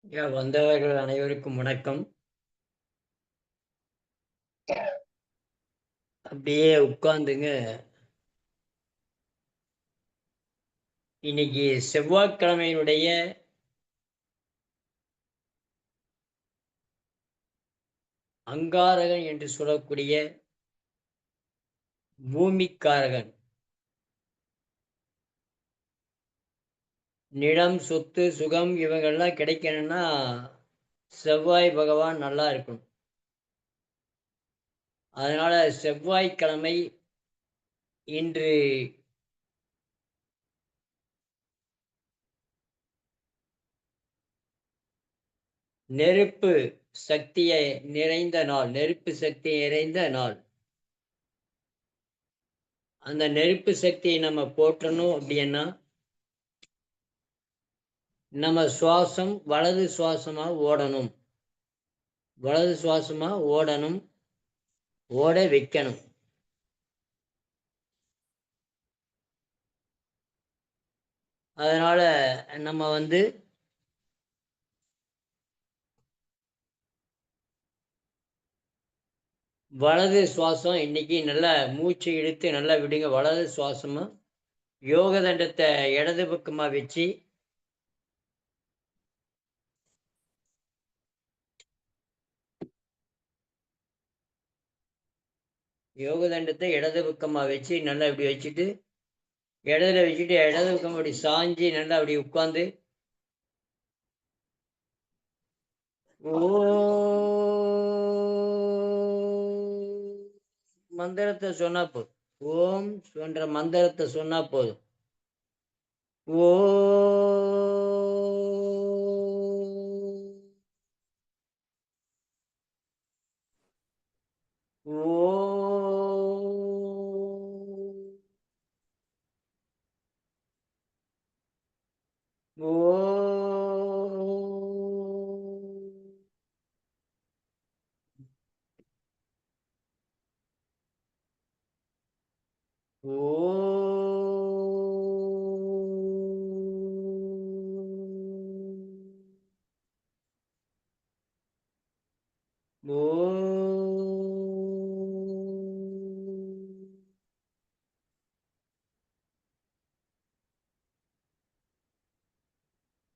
வந்தவர்கள் அனைவருக்கும் வணக்கம். அப்படியே உட்கார்ந்துங்க. இன்னைக்கு செவ்வாய்க்கிழமையினுடைய அங்காரகன் என்று சொல்லக்கூடிய பூமிக்காரகன், நிலம், சொத்து, சுகம் இவங்கெல்லாம் கிடைக்கணும்னா செவ்வாய் பகவான் நல்லா இருக்கணும். அதனால செவ்வாய்க்கிழமை இன்று நெருப்பு சக்தியை நிறைந்த நாள். நெருப்பு சக்தி நிறைந்த நாள். அந்த நெருப்பு சக்தியை நம்ம போற்றணும் அப்படின்னா நம்ம சுவாசம் வலது சுவாசமா ஓடணும். வலது சுவாசமா ஓடணும். ஓட வைக்கணும். அதனால நம்ம வலது சுவாசம் இன்னைக்கு நல்லா மூச்சு இழுத்து நல்லா விடுங்க. வலது சுவாசமா யோக தண்டத்தை இடது பக்கமா வச்சு யோக தண்டத்தை இடது பக்கமா வச்சு நல்லா இப்படி வச்சுட்டு இடதுல வச்சுட்டு இடது பக்கம் அப்படி சாஞ்சி நல்லா அப்படி உட்காந்து மந்திரத்தை சொன்னா போதும். ஓம் என்ற மந்திரத்தை சொன்னா போதும். ஓ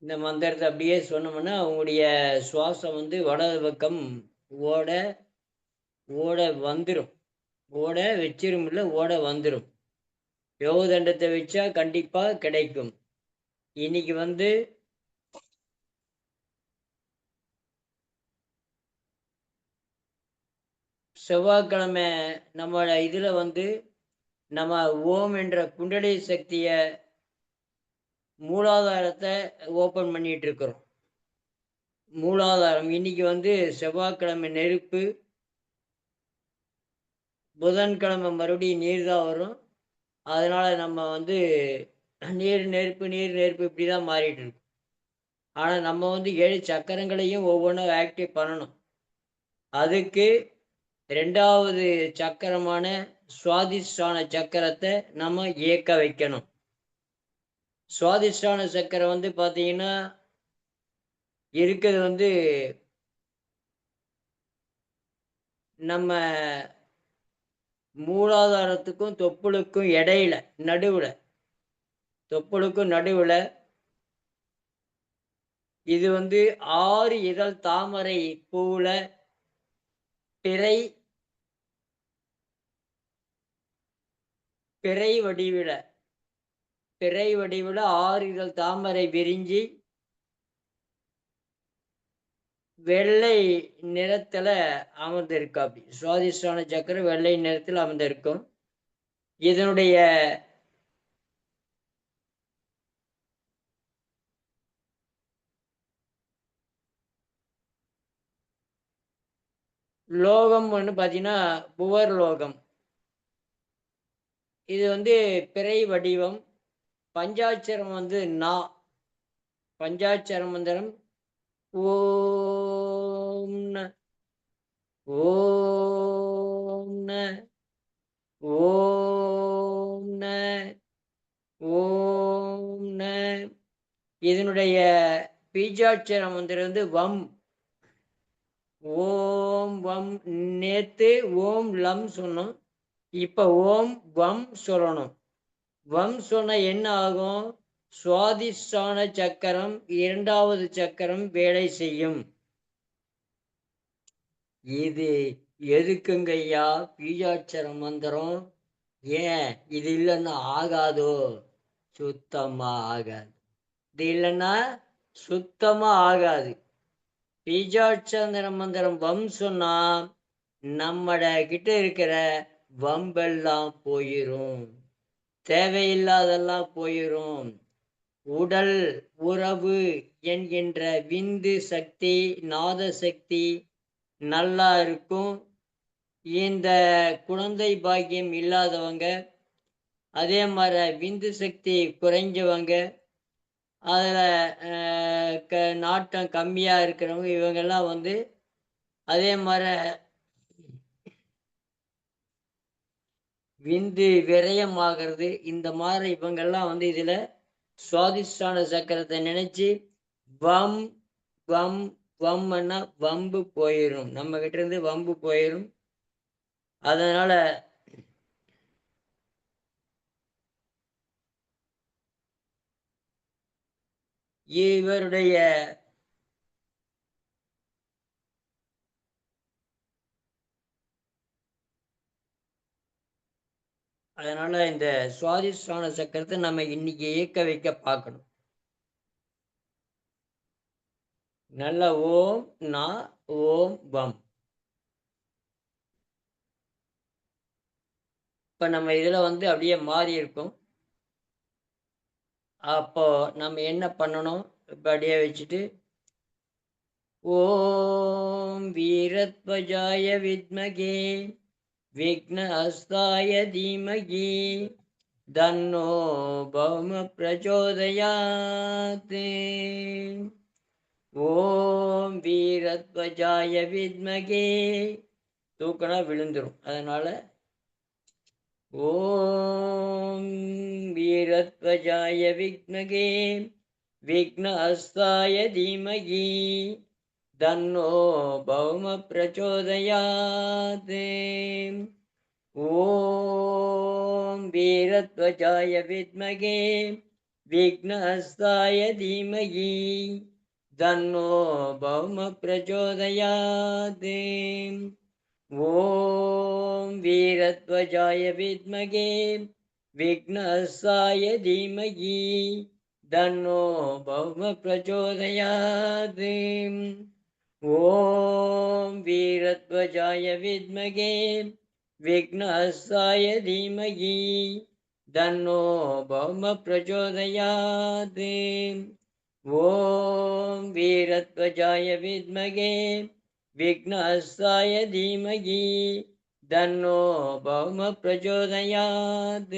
இந்த மந்திரத்தை அப்படியே சொன்னோம்னா உங்களுடைய சுவாசம் வலது பக்கம் ஓட ஓட வந்துடும். ஓட வச்சிருமில்ல, ஓட வந்துடும். யோக தண்டத்தை வச்சா கண்டிப்பா கிடைக்கும். இன்னைக்கு செவ்வாய்க்கிழமை நம்மளோட இதுல நம்ம ஓம் என்ற குண்டலி சக்திய மூலாதாரத்தை ஓபன் பண்ணிட்டு இருக்கிறோம். மூலாதாரம் இன்னைக்கு செவ்வாய்க்கிழமை நெருப்பு, புதன்கிழமை மறுபடியும் நீர் தான் வரும். அதனால நம்ம நீர் நெருப்பு நீர் நெருப்பு இப்படிதான் மாறிட்டு இருக்கு. ஆனா நம்ம 7 சக்கரங்களையும் ஒவ்வொன்றும் ஆக்டிவ் பண்ணணும். அதுக்கு 2வது சக்கரமான சுவாதிஷ்டான சக்கரத்தை நம்ம இயக்க வைக்கணும். சுவாதிஷ்டான சக்கரம் பார்த்தீங்கன்னா இருக்கிறது நம்ம மூலாதாரத்துக்கும் தொப்புளுக்கும் இடையில, நடுவுல, தொப்புளுக்கும் நடுவுல இது 6 இதழ் தாமரை பூவுல பிறை பிறை வடிவில பிறை வடிவுல 6 இதழ் தாமரை விரிஞ்சி வெள்ளை நிறத்துல அமர்ந்திருக்காப்படி. சுவாதிஷ்டான சக்கரம் வெள்ளை நிறத்தில் அமர்ந்திருக்கும். இதனுடைய லோகம் பார்த்தீங்கன்னா புவர் லோகம். இது பிறை வடிவம். பஞ்சாட்சரம் நா. பஞ்சாட்சர மந்திரம் ஓம் ந ஓம் ந ஓம் ந ஓம் ந. இதனுடைய பீஜாட்சர மந்திரம் வந்து வம். ஓம் வம். நேத்து ஓம் லம் சொன்னோம். இப்ப ஓம் வம் சொல்லணும். வம் சொன்ன என்ன ஆகும்? சுவாதிஷ்டான சக்கரம் 2வது சக்கரம் வேலை செய்யும். இது எதுக்குங்கய்யா பீஜாட்சர மந்திரம்? ஏன் இது இல்லைன்னா ஆகாதோ? சுத்தமா ஆகாது. இது இல்லைன்னா சுத்தமா ஆகாது. பீஜாட்சர மந்திரம் வம் சொன்னா நம்மட கிட்ட இருக்கிற வம்பெல்லாம் போயிரும். தேவையில்லாதெல்லாம் போயிரும். உடல் உறவு என்கின்ற விந்து சக்தி, நாத சக்தி நல்லா இருக்கும். இந்த குழந்தை பாக்கியம் இல்லாதவங்க, அதே மாதிரி விந்து சக்தி குறைஞ்சவங்க, அதில் நாட்டம் கம்மியாக இருக்கிறவங்க, இவங்கெல்லாம் வந்து அதே மாதிரி விந்து விரயமாகிறது. இந்த மாதிரி இவங்கெல்லாம் வந்து இதில் சுவாதிஷ்டான சக்கரத்தை நினைச்சு வம் வம் வம்னா வம்பு போயிடும். நம்ம கிட்ட இருந்து வம்பு போயிடும். அதனால இவருடைய அதனால இந்த சுவாதிஷ்டான சக்கரத்தை நம்ம இன்னைக்கு இயக்க வைக்க பார்க்கணும். நல்ல ஓம் நா ஓம் வம். இப்ப நம்ம இதுல வந்து அப்படியே மாறி இருக்கும். அப்போ நம்ம என்ன பண்ணணும்? இப்ப அப்படியே வச்சுட்டு ஓம் வீரத்வஜாய வித்மகே விக்னஹஸ்தாய தீமகி தன்னோ பௌம பிரச்சோதயாத். ஓம் வீரத்வஜாய வித்மகே. தூக்கனா விழுந்துரும். அதனால ஓம் வீரத்வஜாய வித்மகே விக்னஹஸ்தாய தீமகி தன்னோ பௌம பிரச்சோதயாத். ஓம் வீரத்வஜாய வித்மகே விக்னஹஸ்தாய தீமகி தன்னோ பௌம பிரச்சோதயாத். ஓம் வீரத்வஜாய வித்மகே விக்னஹஸ்தாய தீமகி தன்னோ பௌம பிரச்சோதயாத். ஓம் வீரத்வஜாய வித்மகே விக்னஹஸ்தாய தீமகி தன்னோ பௌம பிரச்சோதயாத். ஓம் வீரத்வஜாய வித்மகே விக்னஹஸ்தாய தீமகி தன்னோ பௌம பிரச்சோதயாத்.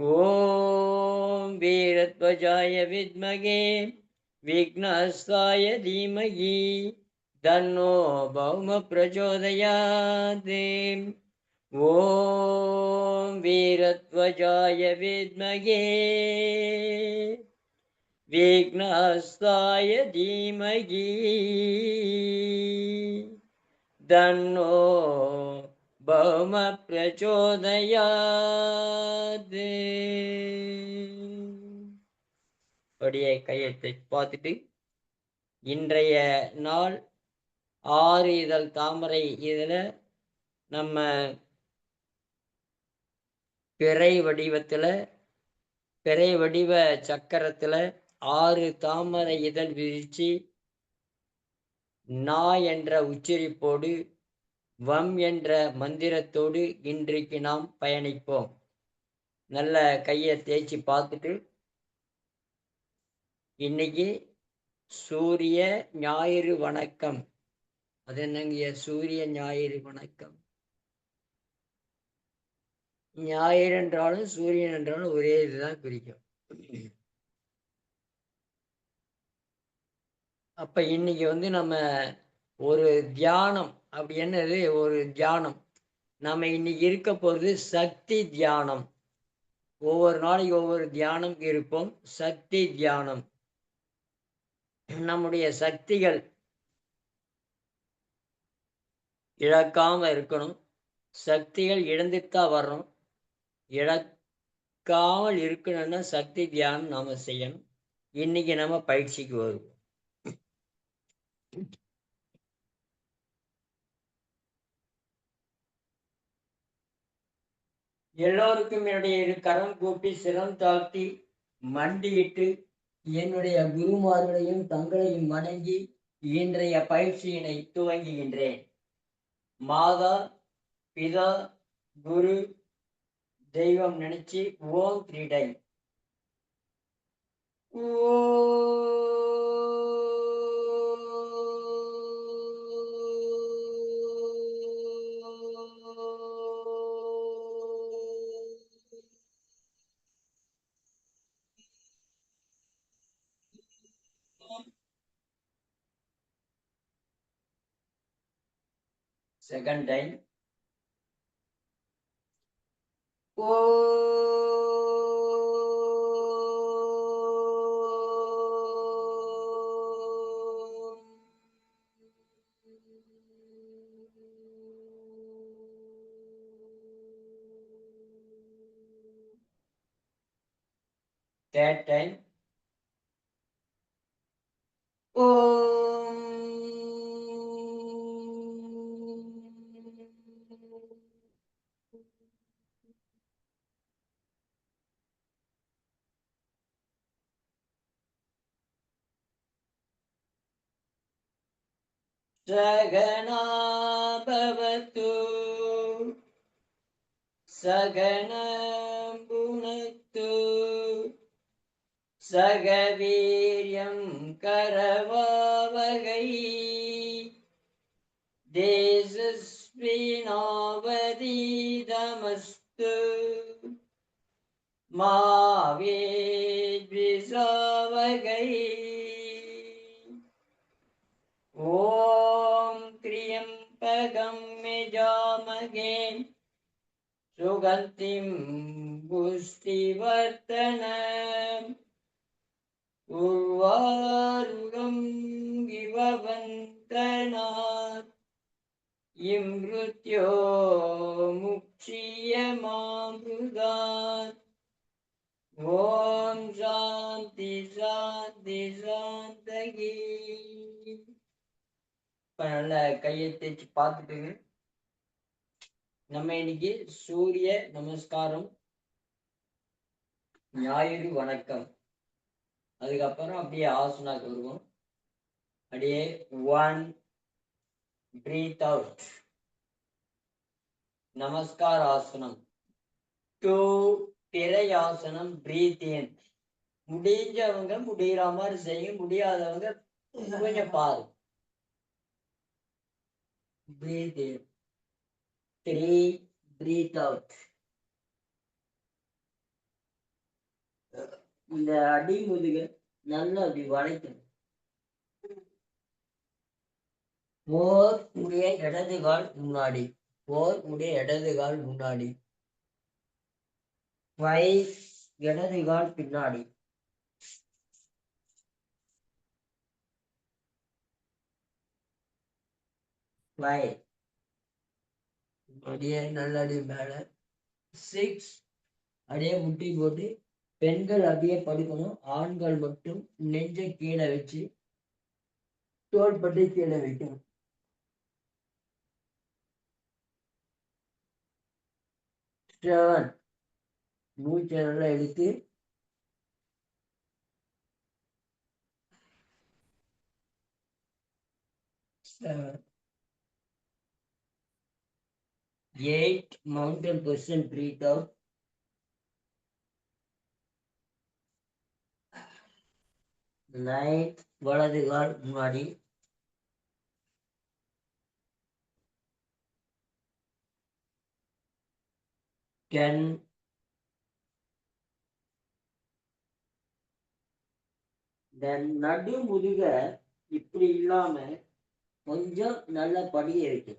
ஓம் வீரத்வஜாய வித்மகே விக்னஹஸ்தாய தீமகி தன்னோ பௌம பிரச்சோதயாத். ஓம் வீரத்வஜாய வித்மகே விக்னஹஸ்தாய தீமகி தன்னோ பௌம பிரச்சோதயாத். அப்படியே கையெழுத்தை பார்த்துட்டு இன்றைய நாள் 6 இதழ் தாமரை இதில் நம்ம பிறை வடிவ சக்கரத்தில் 6 தாமரை இதழ் விரிச்சு நா என்ற உச்சரிப்போடு வம் என்ற மந்திரத்தோடு இன்றைக்கு நாம் பயணிப்போம். நல்ல கையை தேய்ச்சி பார்த்துட்டு இன்னைக்கு சூரிய ஞாயிறு வணக்கம். அது என்னங்க சூரிய ஞாயிறு வணக்கம்? ஞாயிறு என்றாலும் சூரியன் என்றாலும் ஒரே இதுதான் குறிக்கும். அப்ப இன்னைக்கு வந்து நம்ம ஒரு தியானம், அப்படி என்னது ஒரு தியானம், நம்ம இன்னைக்கு இருக்க போகிறது சக்தி தியானம். ஒவ்வொரு நாளைக்கு ஒவ்வொரு தியானம் இருப்போம். சக்தி தியானம். நம்முடைய சக்திகள் இழக்காம இருக்கணும். சக்திகள் இழந்துட்டு வரணும். இழக்காமல் இருக்கணும்னா சக்தி தியானம் நாம செய்யணும். இன்னைக்கு நம்ம பயிற்சிக்கு வருவோம். எல்லோருக்கும் என்னுடைய இரு கரம் கூப்பி சிரம் தாழ்த்தி மண்டியிட்டு என்னுடைய குருமார்களையும் தங்களையும் வணங்கி இன்றைய பயிற்சியினை துவங்குகின்றேன். மாதா, பிதா, குரு, தெய்வம் நினைச்சு ஓம் 3 time. Second time. Third time. Sagana bhavatu sagana bhunaktu sagaviryam karavavagai desasvinavadidamastu ma vedvisavagai. Om Triampagam Yajamage Sugantim Pustivartanam Urvarugam Givavantanat Imrutyo Mukshiyamamrudat. Om Shanti Shanti Shantagi. இப்போ நல்ல கையை தேய்ச்சி பார்த்துட்டுங்க. நம்ம இன்னைக்கு சூரிய நமஸ்காரம், ஞாயிறு வணக்கம், அதுக்கப்புறம் அப்படியே ஆசனாக்கு வருவோம். அப்படியே 1 பிரீத் அவுட், நமஸ்கார் ஆசனம். 2 திரையாசனம், பிரீத் இன். முடிஞ்சவங்க முடிகிற மாதிரி செய்யுங்க, முடியாதவங்க கொஞ்சம் பாரு. Breathe in. 3 breathe out. இந்த அடி முதுக நல்லா அப்படி வளைக்கணும். 4 உடைய இடது கால் முன்னாடி, 4 உடைய இடது கால் முன்னாடி, 5 இடது கால் பின்னாடி, 5 அப்படியே நல்லடி மேல, 6 அப்படியே முட்டி போட்டு பெண்கள் அப்படியே படுக்கணும். ஆண்கள் மட்டும் நெஞ்ச கீழே வச்சு தோள்பட்டை கீழே வைக்கணும். 7 மூச்சை நல்லா எடுத்து 8 mountain position, breathe out. 9 வலது கால் முன்னாடி, 10 நடு முதுக இப்படி இல்லாம கொஞ்சம் நல்ல படிய இருக்கு.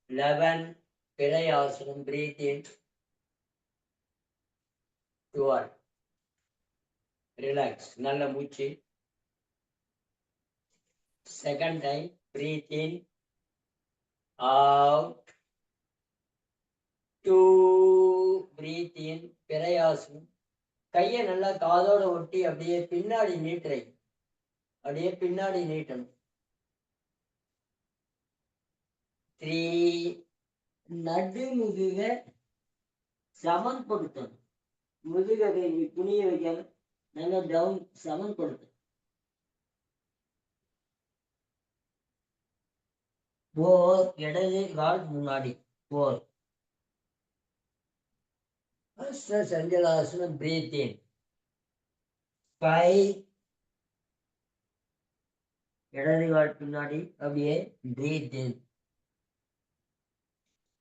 11 பிழையாசனம், பிரீத் இன். 12 ரிலாக்ஸ். நல்ல மூச்சு. Second time breath in, out, 2 breath இன். பிரயாசம். கையை நல்லா காதோட ஒட்டி அப்படியே பின்னாடி நீட்டுறீங்க, அப்படியே பின்னாடி நீட்டணும். 3 நடு முதுக சமன்படுத்தணும். முதுகை துணியை வைக்காம நல்லா டவுன் சமன்படுத்தணும். 4 இடது கால் முன்னாடி. 4 சஞ்சலாசனம். பிரீத் இன். 5 இடது கால் பின்னாடி அப்படியே பிரீத் இன்.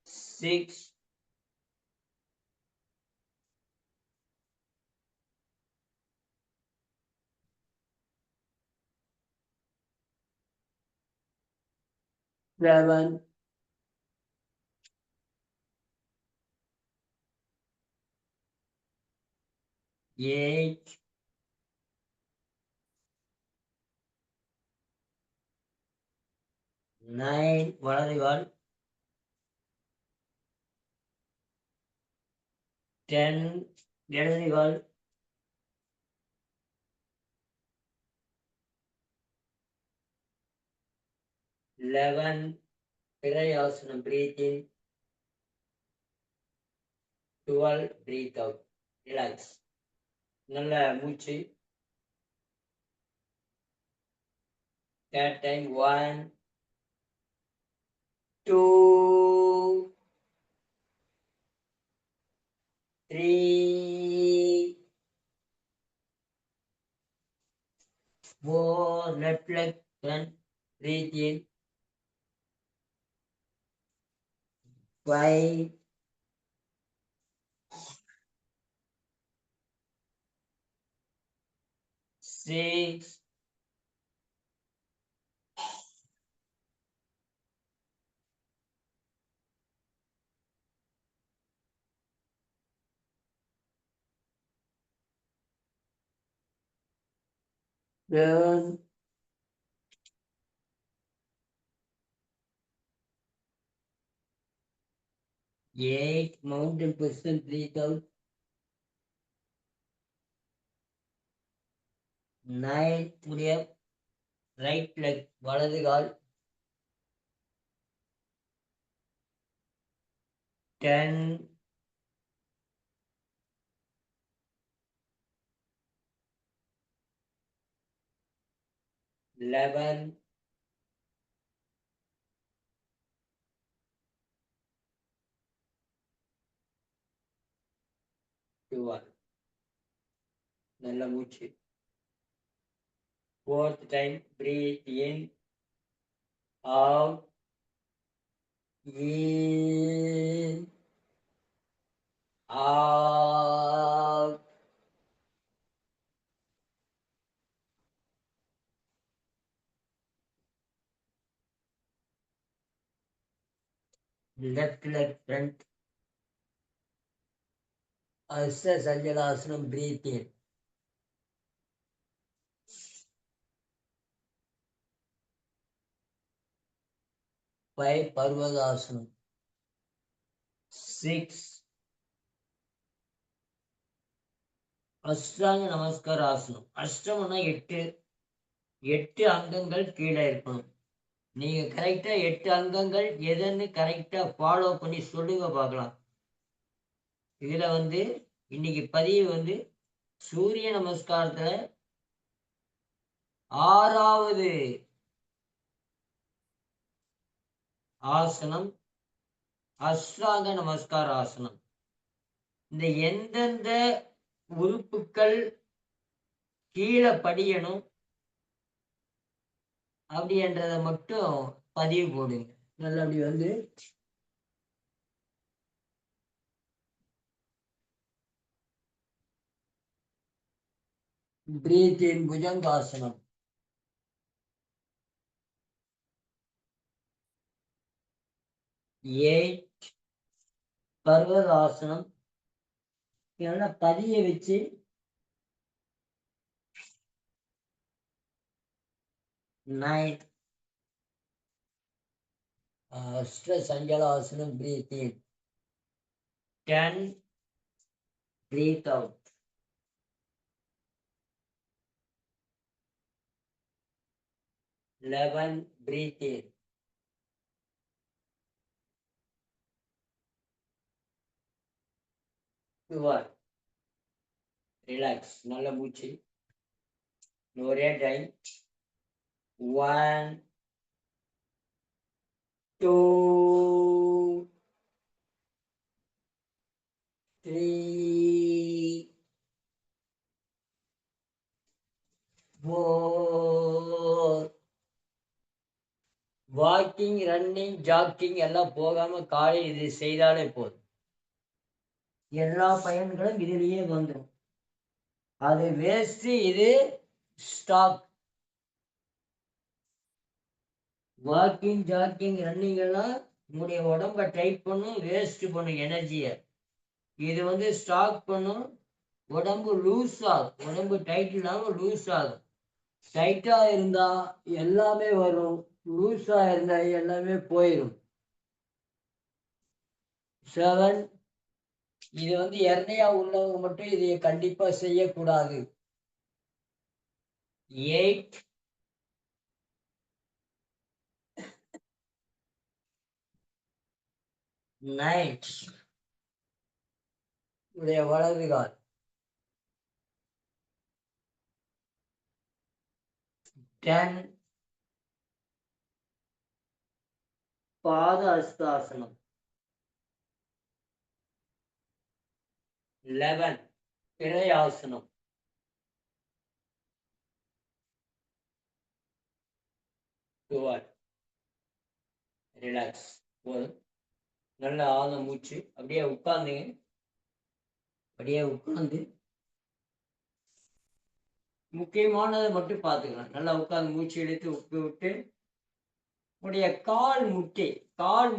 6 7 8 9 வலது கால். 10 இடது கால். 11 பிரயாசனம். பிரீத் இன். 12 பிரீத் அவுட். ரிலாக்ஸ். நல்ல மூச்சு. Third time 1 2 3 4 left leg front. Breathe in. 5 6 7 8 mountain position. Breathe out. 9 புதிய right leg வலது கால். 10 11 12. நல்ல மூச்சு. Fourth time breathe in, out, in, out. Left leg front. Asya Sanjalasanam. Breathe in. 5 Parvadasanam. 6 அஷ்டாங்க நமஸ்கார ஆசனம். அஷ்டமனா 8 அங்கங்கள் கீழே இருக்கணும். நீங்க கரெக்டா 8 அங்கங்கள் எதுன்னு கரெக்டா ஃபாலோ பண்ணி சொல்லுங்க பார்க்கலாம். இதுல இன்னைக்கு பதிவு சூரிய நமஸ்காரத்துல 6வது ஆசனம் அஷ்டாங்க நமஸ்கார ஆசனம். இந்த எந்தெந்த உறுப்புகள் கீழே படியணும் அப்படின்றத மட்டும் பதிவு போடுங்க. நல்லா அப்படி பிரீத் இன் புஜங்காசனம். 8 பர்வதாசனம். பதிய வச்சு 9 stress anjalasana, breathe in. 10 breathe out. 11 breathe in. 12 relax, நல்ல மூச்சு, ஒரே டைம். 1 2 3 4. வாக்கிங், ரன்னிங், ஜாக்கிங் எல்லாம் போகாம காலையில் இது செய்தாலே போதும். எல்லா பயன்களும் இதுலயே வந்துடும். அது வேஸ்ட், இது ஸ்டாக். வாக்கிங், ஜாக்கிங், ரன்னிங் எல்லாம் உங்களுடைய உடம்ப டைட் பண்ணும், வேஸ்ட் பண்ணும் எனர்ஜியை. இது வந்து ஸ்டாக் பண்ணும், உடம்பு லூஸ் ஆகும். உடம்பு டைட் இல்லாம லூஸ் ஆகும். டைட்டா இருந்தா எல்லாமே வரும், லூஸா இருந்தா எல்லாமே போயிடும். 7 இது வந்து எண்ணெயா உள்ளவங்க மட்டும் இதை கண்டிப்பா செய்யக்கூடாது. 8 9 உடைய வலது கால். 10 பாத அஸ்தாசனம். 11 பிரயாசனம். 12 ரிலாக்ஸ். போதும். நல்ல ஆழ மூச்சு. அப்படியே உட்கார்ந்துங்க. அப்படியே உட்கார்ந்து முக்கியமானதை மட்டும் பார்த்துக்கலாம். நல்லா உட்கார்ந்து மூச்சு இழுத்து உப்பு விட்டு உடைய கால்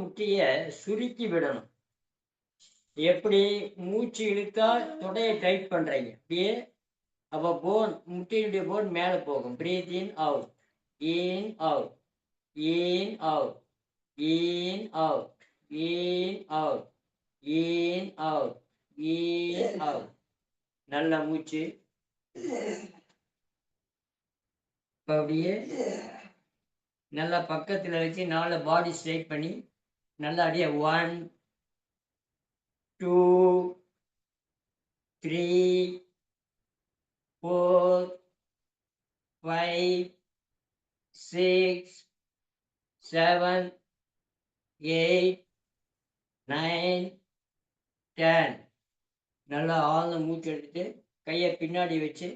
முட்டிய சுருக்கி விடணும். எப்படி மூச்சு இழுத்தா தொடையை டைட் பண்றீங்க, அப்படியே அப்ப போன், முட்டியுடைய போன் மேல போகும். Breathe in out, in out, in out, in out, in out, in out, in out. நல்ல மூச்சு. அப்படியே நல்லா பக்கத்துல வச்சு நாலு பாடி ஸ்ட்ரைட் பண்ணி நல்லா அப்படியே 1 2 3 4 5 6 7 8 9 10. நல்லா ஆழ்ந்த மூச்சு எடுத்துட்டு கையை பின்னாடி வச்சு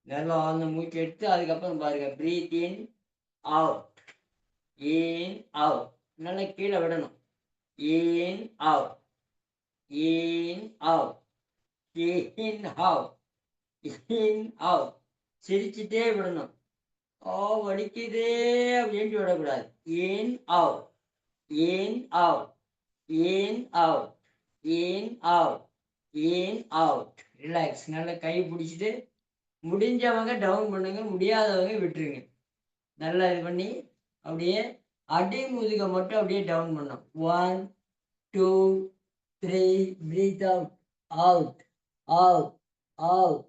நல்லா ஆழ்ந்த மூச்சு எடுத்து அதுக்கப்புறம் பாருங்க, breathe in out, in out. நல்லா கீழே விடணும். In out, in out, in out, in out. சிரிச்சுட்டே விடணும். ஓ வலிக்குதே அப்படின்ட்டு விடக்கூடாது. In out, in out, in out, in out, in out. Relax. நல்லா கை பிடிச்சிட்டு முடிஞ்சவங்க டவுன் பண்ணுங்க, முடியாதவங்க விட்டுருங்க. நல்லா இது பண்ணி அப்படியே அடி முதுக மட்டும் அப்படியே டவுன் பண்ணும். 1 2 3 breathe out, out, out, out,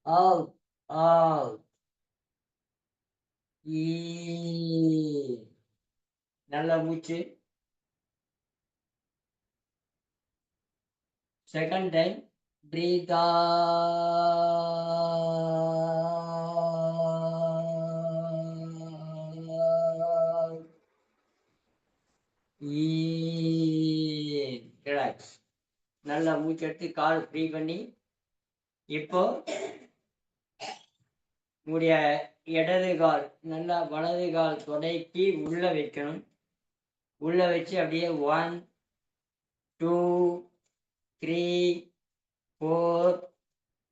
out, out. நல்ல மூச்சு. Second time breathe relax. நல்லா மூச்சு எடுத்து கால் ஃப்ரீ பண்ணி இப்போ உங்களுடைய இடது கால் நல்லா வலது கால் தொடைக்கு உள்ள வைக்கணும். உள்ள வச்சு அப்படியே 1 2 3 4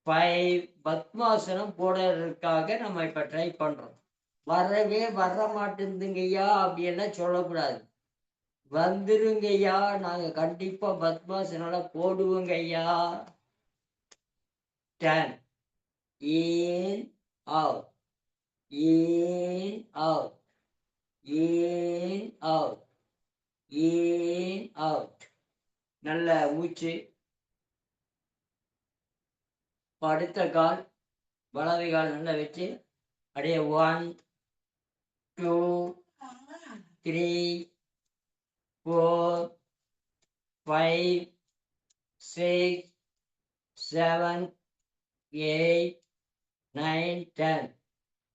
5 பத்மாசனம் போடுறதுக்காக நம்ம இப்ப ட்ரை பண்றோம். வர மாட்டேங்குதுங்கய்யா அப்படியெல்லாம் சொல்லக்கூடாது. வந்துருங்க ஐயா, நாங்க கண்டிப்பா பத்மாசனால போடுவோங்க ஐயா. 10. In, out. In, out. In, out. In, out. நல்ல மூச்சு. அடுத்த கால் வலது கால் நல்லா வச்சு அப்படியே 1 2 3 4 5 6 7 8 9 10.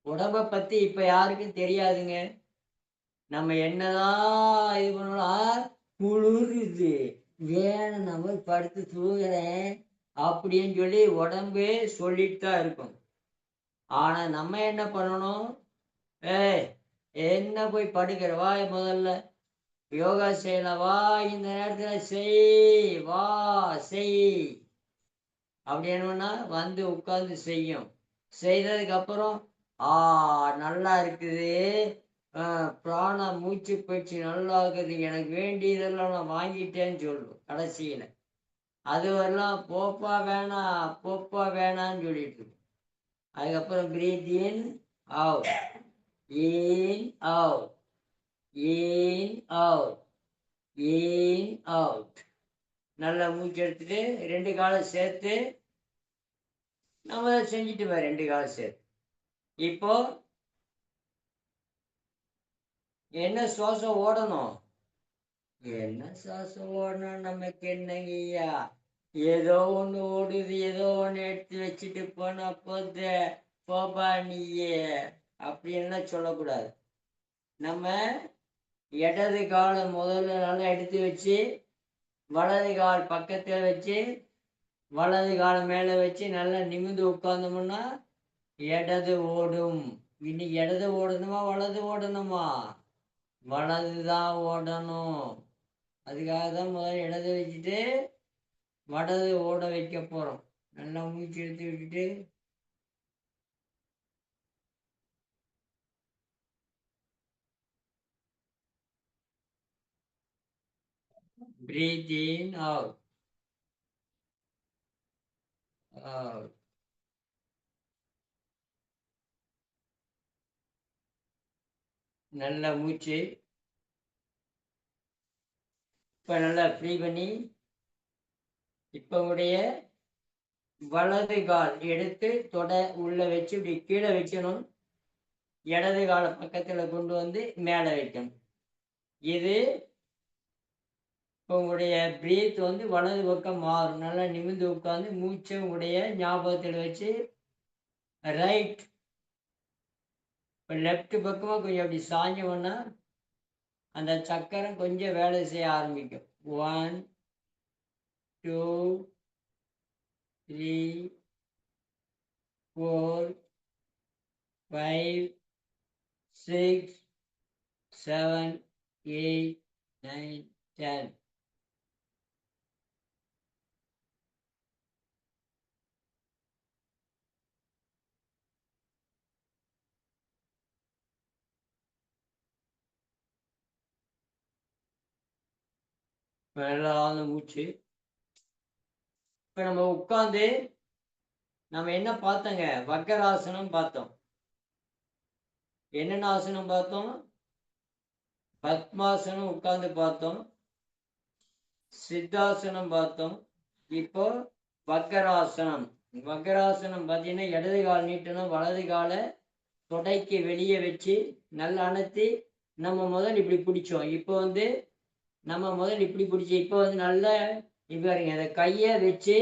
உடம்ப பத்தி இப்ப யாருக்கும் தெரியாதுங்க. நம்ம என்னதான் இது பண்ணலாம், குளிருது வேணும் நம்ம படுத்து தூங்குறேன் அப்படின்னு சொல்லி உடம்பே சொல்லிட்டு தான் இருக்கும். ஆனா நம்ம என்ன பண்ணணும், என்ன போய் படுக்கிற வா, முதல்ல யோகா செய்யலாம் வா, இந்த நேரத்துல செய் வா செய் அப்படின்னா வந்து உட்கார்ந்து செய்யும். செய்ததுக்கு அப்புறம் நல்லா இருக்குது, பிராண மூச்சு பயிற்சி நல்லா இருக்குது, எனக்கு வேண்டியதெல்லாம் நான் வாங்கிட்டேன்னு சொல்லுவோம். கடைசியில அதுவெல்லாம் போப்பா வேணான்னு சொல்லிட்டு இருக்கும். அதுக்கப்புறம் breathe in out, in out, in out, in out. நல்லா மூச்சு எடுத்துட்டு 2 காலம் சேர்த்து நம்ம செஞ்சுட்டு வர 2 காலம் சேர்த்து. இப்போ என்ன சுவாசம் ஓடணும், என்ன சுவாசம் ஓடணும் நமக்கு என்னங்கய்யா, ஏதோ ஒண்ணு ஓடுது, ஏதோ ஒண்ணு எடுத்து வச்சுட்டு போனா போது போபா நீயே அப்படின்னு சொல்லக்கூடாது. நம்ம இடது காலை முதல்ல நல்லா எடுத்து வச்சு வலது கால் பக்கத்துல வச்சு வலது காலை மேல வச்சு நல்லா நிமிந்து உட்கார்ந்தோம்னா இடது ஓடும். இன்னைக்கு இடது ஓடணுமா வலது ஓடணுமா, வலதுதான் ஓடணும். அதுக்காக தான் முதல்ல இடது வச்சுட்டு வலது ஓட வைக்க போறோம். நல்லா மூச்சு எடுத்து விட்டுட்டு breathe in out, out. நல்ல மூச்சு. இப்ப நல்லா ஃப்ரீ பண்ணி இப்ப உடைய வலது கால் எடுத்து தொடை உள்ள வச்சு இப்படி கீழே வைக்கணும், இடது காலை பக்கத்துல கொண்டு வந்து மேல வைக்கணும். இது இப்போ உங்களுடைய பிரீத் வந்து வலது பக்கம் மாறும். நல்லா நிமிந்து உட்காந்து மூச்சை உங்களுடைய ஞாபகத்தில் வச்சு ரைட் இப்போ லெஃப்ட் பக்கமாக கொஞ்சம் அப்படி சாஞ்சோம்னா அந்த சக்கரம் கொஞ்சம் வேலை செய்ய ஆரம்பிக்கும். 1 2 3 4 5 6 7 8 9 10. நல்லா ஆழ்ந்த மூச்சு. இப்போ நம்ம உட்காந்து நம்ம என்ன பார்த்தோங்க, வக்கராசனம் பார்த்தோம். என்னென்ன ஆசனம் பார்த்தோம், பத்மாசனம் உட்கார்ந்து பார்த்தோம், சித்தாசனம் பார்த்தோம். இப்போ வக்கராசனம். வக்கராசனம் பார்த்தீங்கன்னா இடது கால் நீட்டணும், வலது காலை தொடைக்கு வெளியே வச்சு நல்லா அணைத்தி நம்ம முதல் இப்படி பிடிச்சோம். இப்போ வந்து நம்ம முதல் இப்படி பிடிச்சி இப்போ வந்து நல்லா இப்போ அதை கையை வச்சு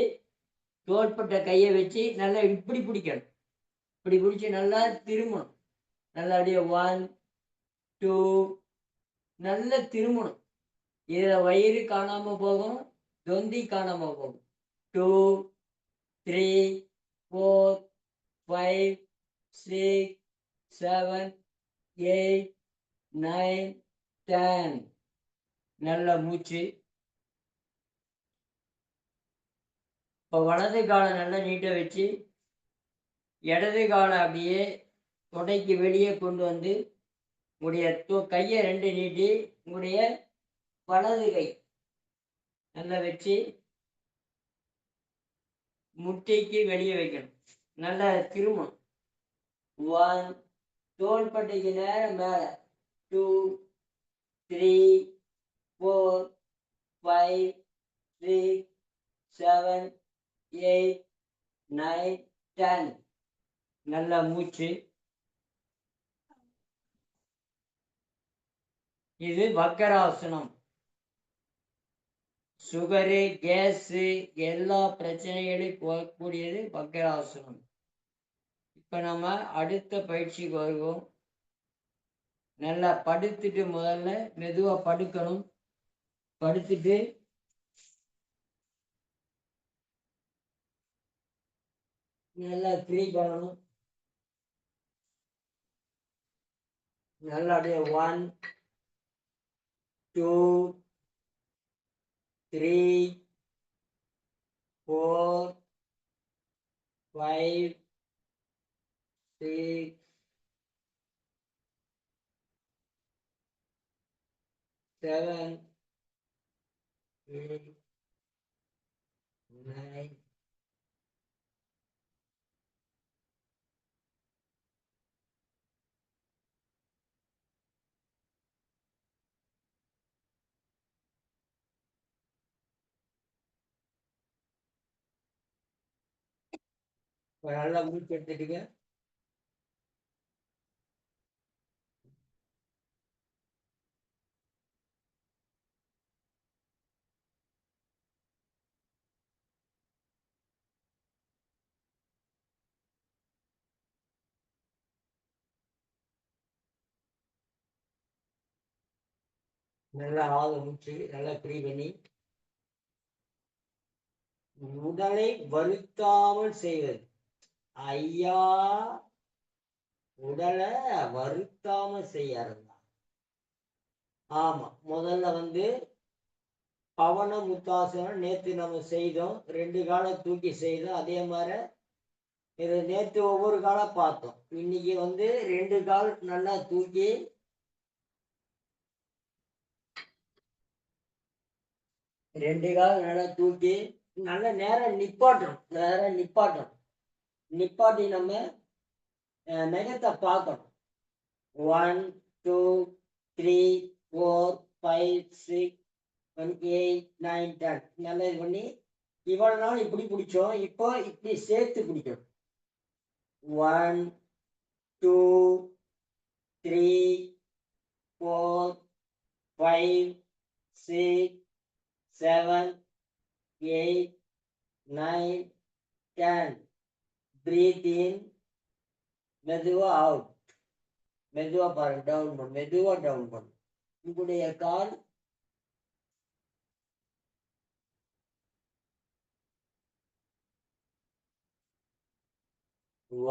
தோள்பட்ட கையை வச்சு நல்லா இப்படி பிடிக்கணும். இப்படி பிடிச்சி நல்லா திரும்பணும். நல்லா அப்படியே 1 2 நல்லா திரும்பணும். இதில் வயிறு காணாமல் போகும், தொந்தி காணாமல் போகும். 2 3 4 5 6 7 8 9 10. நல்ல மூச்சு. இப்போ வலது காலை நல்லா நீட்ட வச்சு இடது காலை அப்படியே தொடைக்கு வெளியே கொண்டு வந்து உங்களுடைய கையை 2 நீட்டி உங்களுடைய வலது கை நல்லா வச்சு முட்டைக்கு வெளியே வைக்கணும். நல்லா திரும்பணும். 1, தோள்பட்டைக்கு நேரம் மேல. 2, 3, 4, 5, 6, 7, 8, 9, 10. நல்லா மூச்சு. இது வக்கராசனம். சுகரு, கேஸு எல்லா பிரச்சனைகளையும் போகக்கூடியது வக்கராசனம். இப்ப நம்ம அடுத்த பயிற்சிக்கு வருவோம். நல்லா படுத்துட்டு முதல்ல மெதுவா படுக்கணும். படுத்துட்டு நல்லா ஃப்ரீ பண்ணணும். நல்லா அப்படியே 1, 2, 3, 4, 5, 6, 7, 8, 9. நல்லா மூச்சு எடுத்துட்டுங்க. நல்லா ஆழ மூச்சு நல்லா ஃப்ரீ பண்ணி உடலை வருத்தாமல் செய்வது. ஐயா, உடலை வருத்தாம செய்யறதுதான். ஆமா, முதல்ல பவன முத்தாசனம் நேத்து நம்ம செய்தோம். 2 காலை தூக்கி செய்தோம். அதே மாதிரி இது நேத்து ஒவ்வொரு காலை பார்த்தோம். இன்னைக்கு 2 கால் நல்லா தூக்கி 2 கால் நல்லா தூக்கி நல்ல நேரம் நிப்பாட்டணும். நிப்பாட்டி நம்ம நகத்தை பார்க்கணும். 1, 2, 3, 4, 5, 6, 7, 8, 9, 10. நல்லா இது பண்ணி இவ்வளவு நாள் இப்படி பிடிச்சோம். இப்போ இப்படி சேர்த்து பிடிக்கணும். 1, 2, 3, 4, 5, 6, 7, 8, 9, 10. Breathe in. மெதுவா அவுட். மெதுவா பாருங்க. டவுன் பண்ணு. மெதுவா டவுன் பண்ணு. உங்களுடைய கால்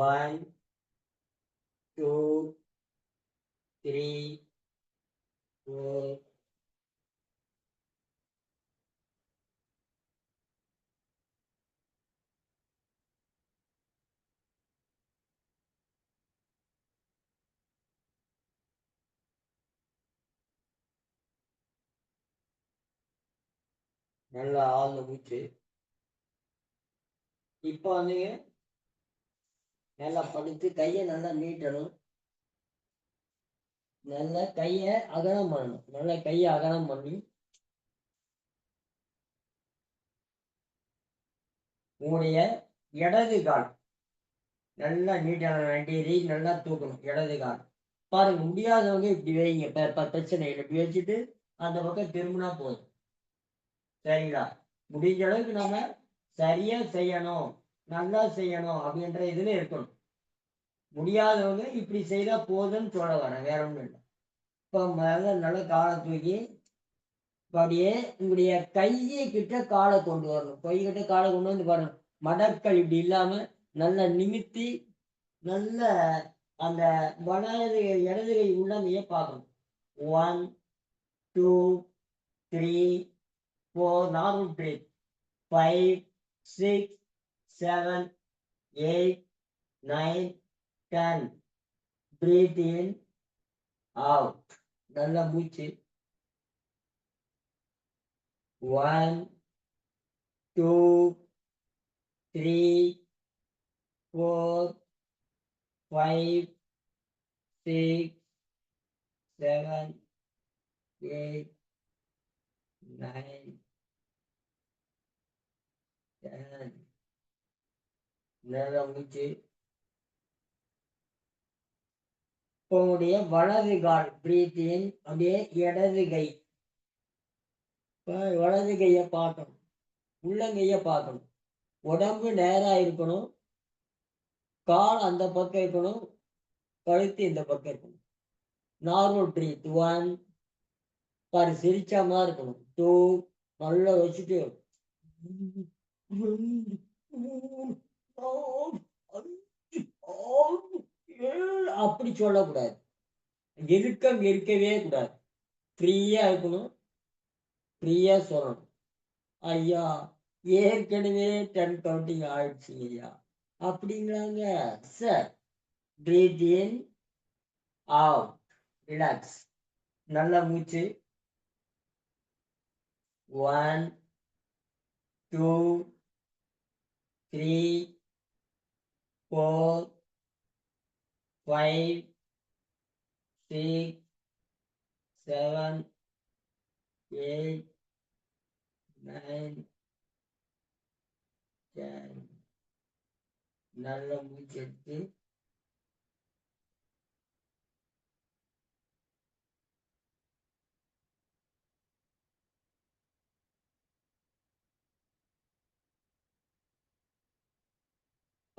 ஒன், 2, 3, 4. நல்லா ஆழ்ந்த மூச்சு. இப்போ நல்லா படுத்து கையை நல்லா நீட்டணும். நல்லா கையை அகலம் பண்ணணும். நல்லா கையை அகலம் பண்ணி உங்களுடைய இடது கால் நல்லா நீட்டான வேண்டியதை நல்லா தூக்கணும். இடது கால் பாருங்க. முடியாதவங்க இப்படி வைங்க. பிரச்சனை இல்லை. இப்படி வச்சுட்டு அந்த பக்கம் திரும்பினா போதும். சரிங்களா? முடிஞ்ச அளவுக்கு நம்ம சரியா செய்யணும், நல்லா செய்யணும் அப்படின்ற இதுல இருக்கணும். முடியாதவங்க இப்படி செய்தா போதும்னு சொல்ல வரேன், வேற ஒண்ணும் இல்லை. இப்போ முதல்ல நல்லா காலை தூக்கி அப்படியே உங்களுடைய கையை கிட்ட காலை கொண்டு வரணும். கை கிட்ட காலை கொண்டு வந்து பாருங்க. மடக்கள் இப்படி இல்லாம நல்லா நிமித்தி நல்ல அந்த வலது இடது கை உள்ளங்கையே பார்க்கணும். 1, 2, 3, 4. Normal breath. 5, 6, 7, 8, 9, 10. Breathe in, out. நல்லா மூச்சு. 1, 2, 3 4 5 6 7 8 9 10. நல்லா மூச்சு. உங்களுடைய வலது கால் பிரீத் இன், அப்படியே இடது கை, வலது கையை பார்க்கணும், உள்ளங்கையை பார்க்கணும். உடம்பு நேரா இருக்கணும், கால் அந்த பக்கம் இருக்கணும், கழுத்து இந்த பக்கம் இருக்கணும். Normal breath. 1 பாரு, சிரிச்ச மாதிரி இருக்கணும். 2 நல்லா வச்சுட்டு அப்படி சொல்லக்கூடாது. இறுக்கம் இருக்கவே கூடாது. ஃப்ரீயா இருக்கணும், ஃப்ரீயா சொல்லணும். ஐயா ஏற்கனவே 10 கவுண்டிங் ஆயிடுச்சு ஐயா அப்படிங்கிறாங்க. Sir, breath in, out, relax. நல்ல மூச்சு. 1 2 3 4 5 6 7 8 9 10. நல்ல மூச்சு எடுத்து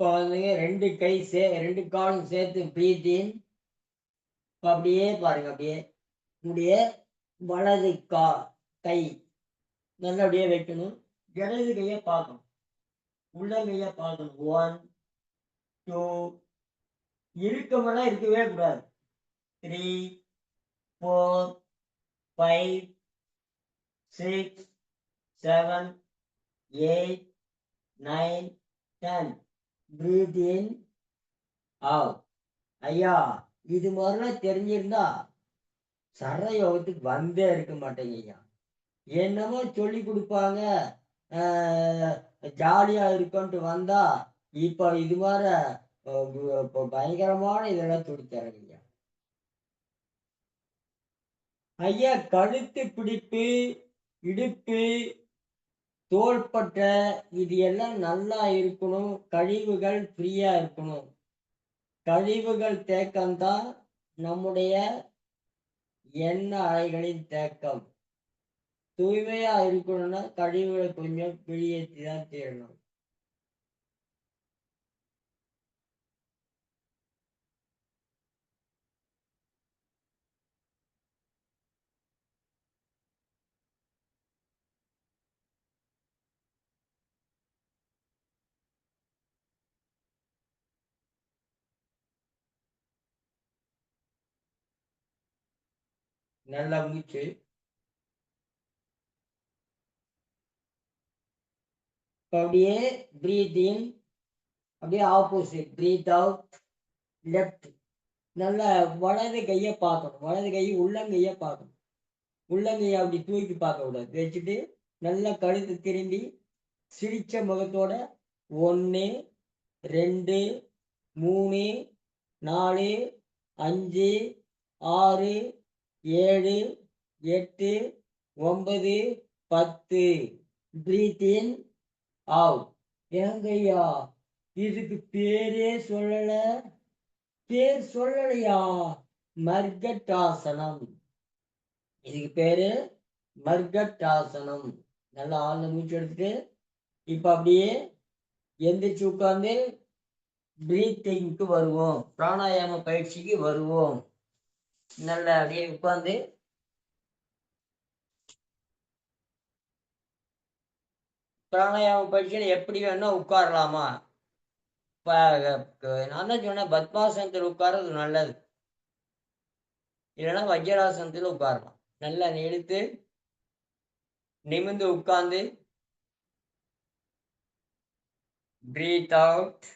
குழந்தைங்க 2 காலும் சேர்த்து பிரீத் இன். அப்படியே பாருங்க, அப்படியே உங்களுடைய வலது கை நல்லபடியா வைக்கணும். இடது கையை பார்க்கணும், உள்ளங்கையை பார்க்கணும். 1 2 இறுக்கமெல்லாம் இருக்கவே கூடாது. 3 4 5 6 7 8 9 10. Breath in, out. ஐயா, இது மாதிரிலாம் தெரிஞ்சிருந்தா சர யோகத்துக்கு வந்தே இருக்க மாட்டேங்க ஐயா. என்னமோ சொல்லி கொடுப்பாங்க, ஜாலியா இருக்கும்ட்டு வந்தா இப்ப இது மாதிரி பயங்கரமான இதெல்லாம் துடித்தரங்க ஐயா. ஐயா, கழுத்து பிடிப்பு, இடுப்பு, தோள்பட்டை, இது எல்லாம் நல்லா இருக்கணும். கழிவுகள் ஃப்ரீயா இருக்கணும். கழிவுகள் தேக்கம்தான் நம்முடைய எண்ண அலைகளின் தேக்கம். தூய்மையா இருக்கணும்னா கழிவுகளை கொஞ்சம் வெளியேற்றி தான் தீரணும். நல்லா மூச்சு. அப்படியே பிரீத் இன், அப்படியே ஆப்போசிட் பிரீத் அவுட், லெஃப்ட். நல்லா வலது கையை பார்க்கணும், வலது கை உள்ளங்கையை பார்க்கணும். உள்ளங்கையை அப்படி தூக்கி பார்க்க கூடாது, வச்சுட்டு நல்லா கழுத்து திரும்பி சிரிச்ச முகத்தோட 1 2 3 4 5 6 7 8 9 10. Breath in, out. ஏங்கய்யா, இதுக்கு பேரே சொல்லல, பேர் சொல்லலையா? மர்கட்டாசனம். இதுக்கு பேரு மர்கட்டாசனம். நல்லா ஆழ்ந்த மூச்சு எடுத்துட்டு இப்ப அப்படியே எந்திரிச்சு உட்கார்ந்து பிரீத்திங்க்கு வருவோம், பிராணாயாம பயிற்சிக்கு வருவோம். நல்லா அப்படியே உட்கார்ந்து பிராணாயாம பயிற்சியில எப்படி வேணா உட்காரலாமா? நான் தான் சொன்னேன், பத்மாசனத்தில் உட்கார்றது நல்லது. இல்லைன்னா வஜ்ராசனத்தில் உட்காரலாம். நல்லா எடுத்து நிமிர்ந்து உட்கார்ந்து பிரீத் அவுட்.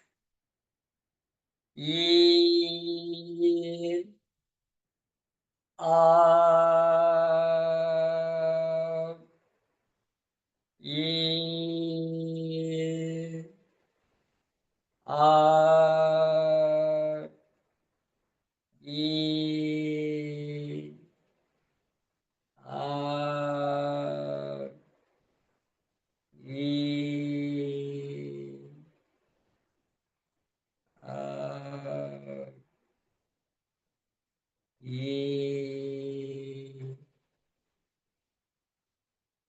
ஆ ஈ ஆ ஈ ஆ ஈ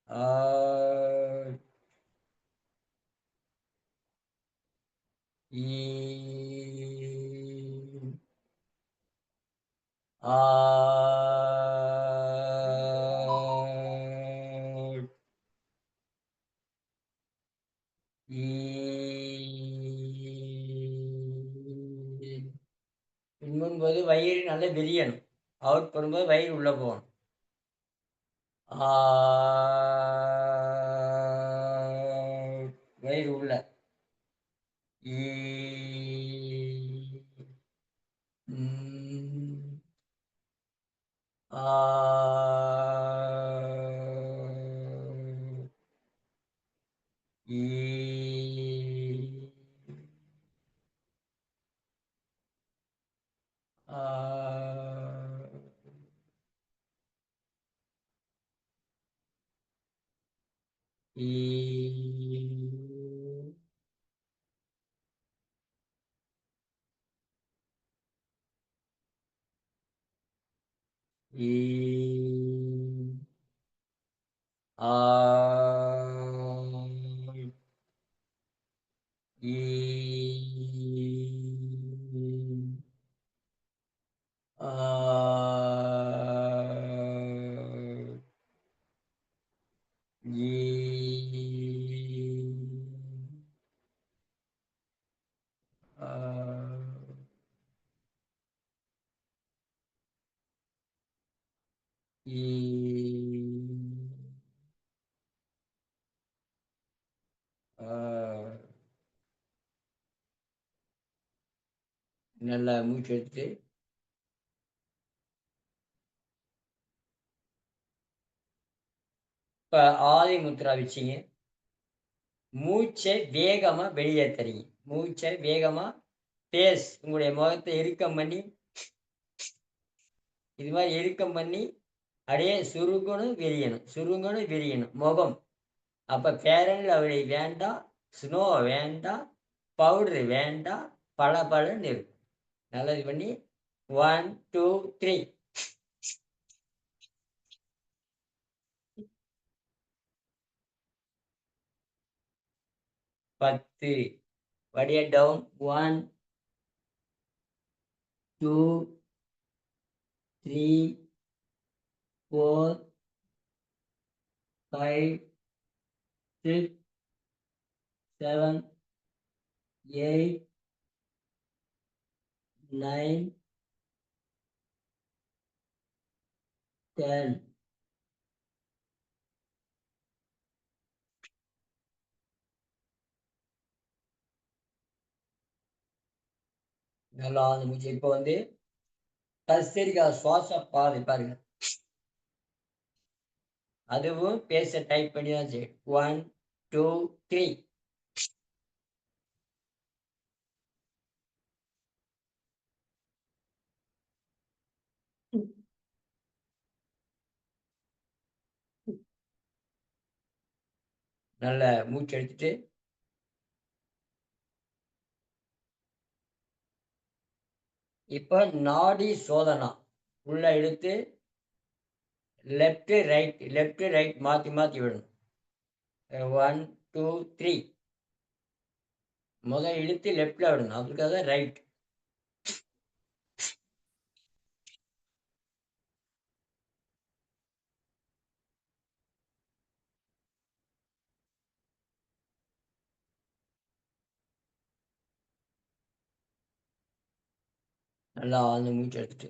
ஆ ஈ ஆ ஈ இன்பும்போது வயிறு நல்லா விரியணும். அவுட் பண்ணும்போது வயிறு உள்ள போகணும். ஆ வயிறு உள்ள. ஈ ம். ஆ ஈ ஆ ஈ ஈ ஆ ஈ ஆ ஈ ஆ ஈ ஆ நல்லா மூச்சு எடுத்துட்டு இப்ப ஆதி முத்ரா வச்சீங்க. மூச்சை வேகமா வெளியேத்துறீங்க. மூச்சை வேகமா உங்களுடைய முகத்தை இறுக்கம் பண்ணி, இது மாரி இறுக்கம் பண்ணி, அப்படியே சுருங்கணும், விரியணும். சுருங்கணும், விரியணும். முகம். அப்ப ஃபேர் அண்ட் லவ்லி வேண்டாம், ஸ்னோ வேண்டாம், பவுடர் வேண்டாம், பளபளன்னு இருக்கும். நல்லா இது பண்ணி 1, 2, 3 10 வடிய டவுன் 1, 2, 3, 4, 5, 6, 7, 8, 9, 10 நல்லா ஆழ்ந்த மூச்சு. இப்ப வந்து கஸ்தூரிக்கா சுவாச பாதை பாருங்க. அதுவும் பேச டைப் பண்ணி தான் செய்யணும். 1, 2, 3 நல்ல மூச்சு எடுத்துட்டு, இப்ப நாடி சோதனா. உள்ள இழுத்து லெஃப்ட், ரைட் மாத்தி மாத்தி விடணும். 1, 2, 3 இழுத்து லெஃப்ட்ல விடணும். அதுக்காக தான் ரைட். நல்லா ஆழ்ந்த மூச்சு எடுத்துட்டு.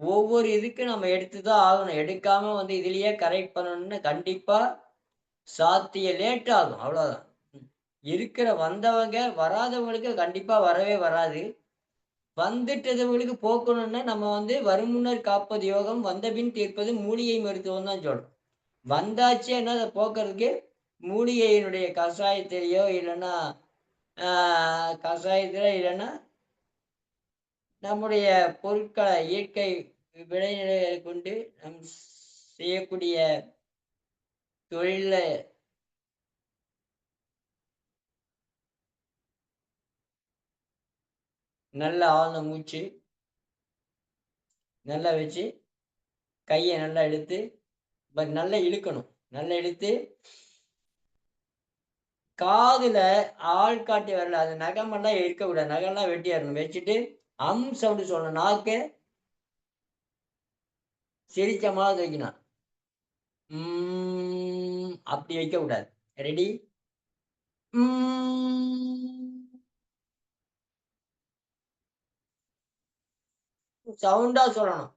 ஒவ்வொரு இதுக்கு நம்ம எடுத்துதான் ஆகணும். எடுக்காம வந்து இதுலயே கரெக்ட் பண்ணணும்னு கண்டிப்பா லேட் ஆகும். அவ்வளவுதான். இருக்கிற வந்தவங்க வராதவங்களுக்கு கண்டிப்பா வரவே வராது. வந்துட்டதவங்களுக்கு போக்கணும்னா நம்ம வந்து வருமுன்னர் காப்பது யோகம், வந்தபின் தீர்ப்பது மூலிகை மருத்துவம் தான் சொல்றோம். வந்தாச்சுன்னா அத போக்குறதுக்கு மூலிகையினுடைய கஷாயத்திலயோ இல்லன்னா கஷாயத்தில இல்லன்னா நம்முடைய பொருட்கள இயற்கை விளைநிலைகளை கொண்டு நம் செய்யக்கூடிய தொழில்ல நல்ல ஆழ்ந்த மூச்சு நல்லா வச்சு கைய நல்லா இழுத்து நல்லா இழுக்கணும். நல்லா இழுத்து காதுல ஆள்காட்டி விரல் அது நகமெல்லாம் இருக்கக்கூடாது. நகம்லாம் வெட்டிறணும். வச்சுட்டு சவுண்ட் சொல்லணும். நாக்க சிரிச்ச மாதிரி வைக்கணும். அப்படி வைக்கக்கூடாது. ரெடி? சவுண்டா சொல்லணும்.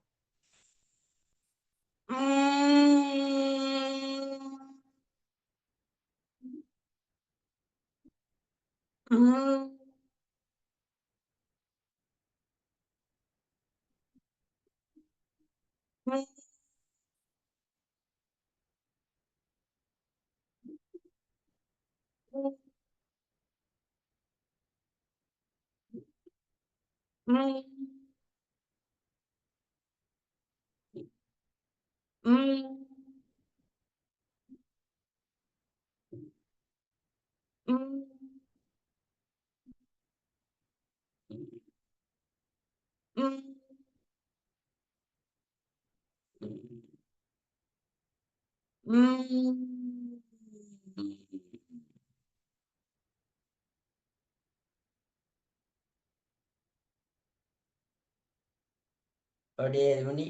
அப்படியே இது பண்ணி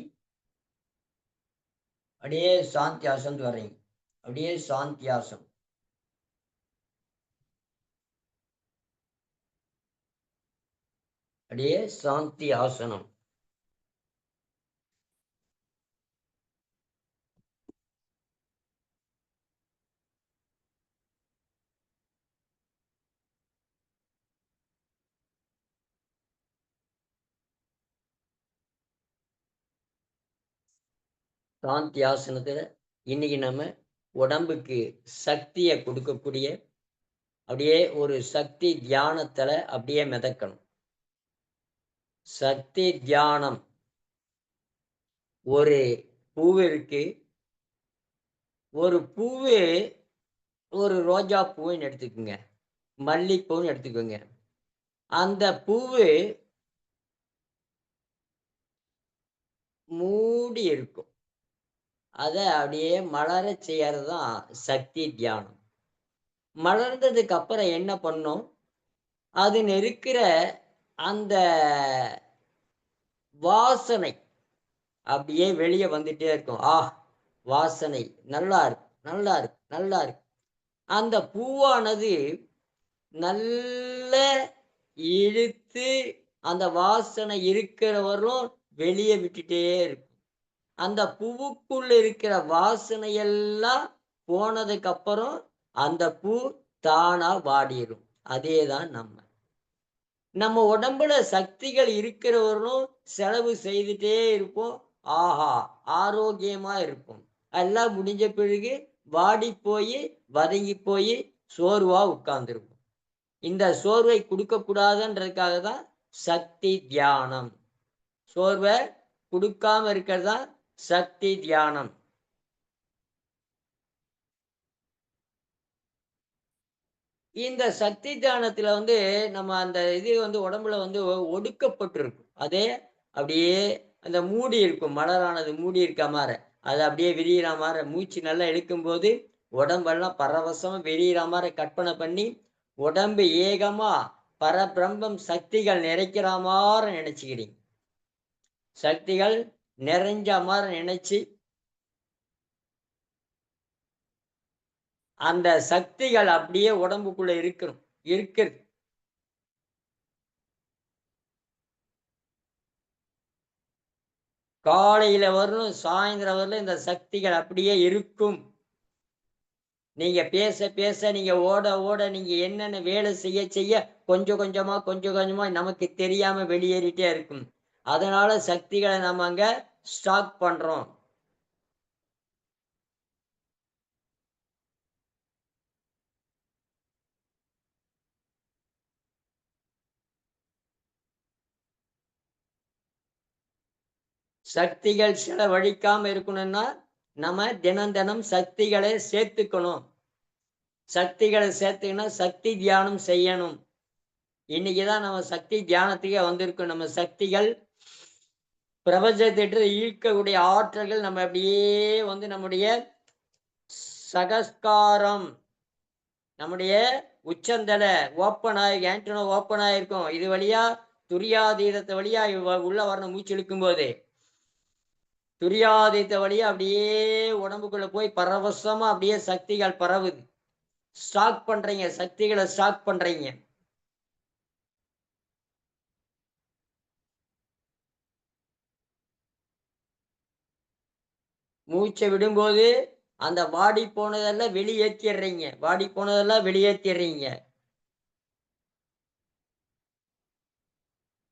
அப்படியே சாந்தி ஆசன் வர்றீங்க. அப்படியே சாந்தி ஆசன். அப்படியே சாந்தி ஆசனம். சாந்தி ஆசனத்துல இன்னைக்கு நம்ம உடம்புக்கு சக்தியை கொடுக்கக்கூடிய அப்படியே ஒரு சக்தி தியானத்துல அப்படியே மிதக்கணும். சக்தி தியானம். ஒரு பூவு இருக்கு. ஒரு பூவு ஒரு ரோஜா பூன்னு எடுத்துக்கோங்க. மல்லிப்பூன்னு எடுத்துக்கோங்க. அந்த பூவு மூடி இருக்கும். அத அப்படியே மலரச் செய்யறது தான் சக்தி தியானம். மலர்ந்ததுக்கு அப்புறம் என்ன பண்ணும்? அதில் இருக்கிற அந்த வாசனை அப்படியே வெளியே வந்துட்டே இருக்கும். வாசனை நல்லா இருக்கு, நல்லா இருக்கு, நல்லா இருக்கு. அந்த பூவானது நல்ல இழுத்து அந்த வாசனை இருக்கிறவரும் வெளியே விட்டுட்டே இருக்கும். அந்த பூவுக்குள்ள இருக்கிற வாசனையெல்லாம் போனதுக்கு அப்புறம் அந்த பூ தானா வாடிடும். அதேதான் நம்ம உடம்புல சக்திகள் இருக்கிறவர்களும் செலவு செய்துட்டே இருப்போம். ஆரோக்கியமா இருக்கும். எல்லாம் முடிஞ்ச பிறகு வாடி போய் வதங்கி போய் சோர்வா உட்கார்ந்துருக்கும். இந்த சோர்வை கொடுக்க கூடாதுன்றதுக்காக தான் சக்தி தியானம். சோர்வை கொடுக்காம இருக்கிறதா சக்தி தியானம். இந்த சக்தி தியானத்துல வந்து நம்ம அந்த இது வந்து உடம்புல வந்து ஒடுக்கப்பட்டிருக்கும். அதே அப்படியே அந்த மூடி இருக்கும். மலரானது மூடி இருக்க மாதிரி அது அப்படியே விரியிற மாதிரி மூச்சு நல்லா இழுக்கும்போது உடம்பெல்லாம் பரவசமா விரியிற மாதிரி கற்பனை பண்ணி உடம்பு ஏகமா பரபிரம்மம் சக்திகள் நிறைக்கிற மாதிரி நினைச்சுக்கிறீங்க. சக்திகள் நிறைஞ்ச மாதிரி நினைச்சு அந்த சக்திகள் அப்படியே உடம்புக்குள்ள இருக்கணும். இருக்குது. காலையில வரணும், சாயந்தரம் வரலும் இந்த சக்திகள் அப்படியே இருக்கும். நீங்க பேச பேச, நீங்க ஓட ஓட, நீங்க என்னென்ன வேலை செய்ய செய்ய கொஞ்சம் கொஞ்சமா கொஞ்சம் கொஞ்சமா நமக்கு தெரியாம வெளியேறிட்டே இருக்கும். அதனால சக்திகளை நம்ம அங்க ஸ்டாக் பண்றோம். சக்திகள் செலவழிக்காம இருக்கணும்னா நம்ம தினம் தினம் சக்திகளை சேர்த்துக்கணும். சக்திகளை சேர்த்துக்கணும், சக்தி தியானம் செய்யணும். இன்னைக்குதான் நம்ம சக்தி தியானத்துக்கே வந்திருக்கோம். நம்ம சக்திகள் பிரபஞ்சத்திட்டு ஈர்க்கக்கூடிய ஆற்றல்கள் நம்ம அப்படியே வந்து நம்முடைய சகஸ்காரம், நம்முடைய உச்சந்தலை ஓப்பன் ஆகி ஆண்டனோ ஓப்பன் ஆயிருக்கும். இது வழியா துரியாதீதத்தை வழியா உள்ள வரணும். மூச்சு இழுக்கும் போது துரியாதீத வழியா அப்படியே உடம்புக்குள்ள போய் பரவசமா அப்படியே சக்திகள் பரவுது. ஸ்டாக் பண்றீங்க, சக்திகளை ஸ்டாக் பண்றீங்க. மூச்சை விடும்போது அந்த வாடி போனதெல்லாம் வெளியேற்றிடுறீங்க. வாடி போனதெல்லாம் வெளியேற்றிடுறீங்க.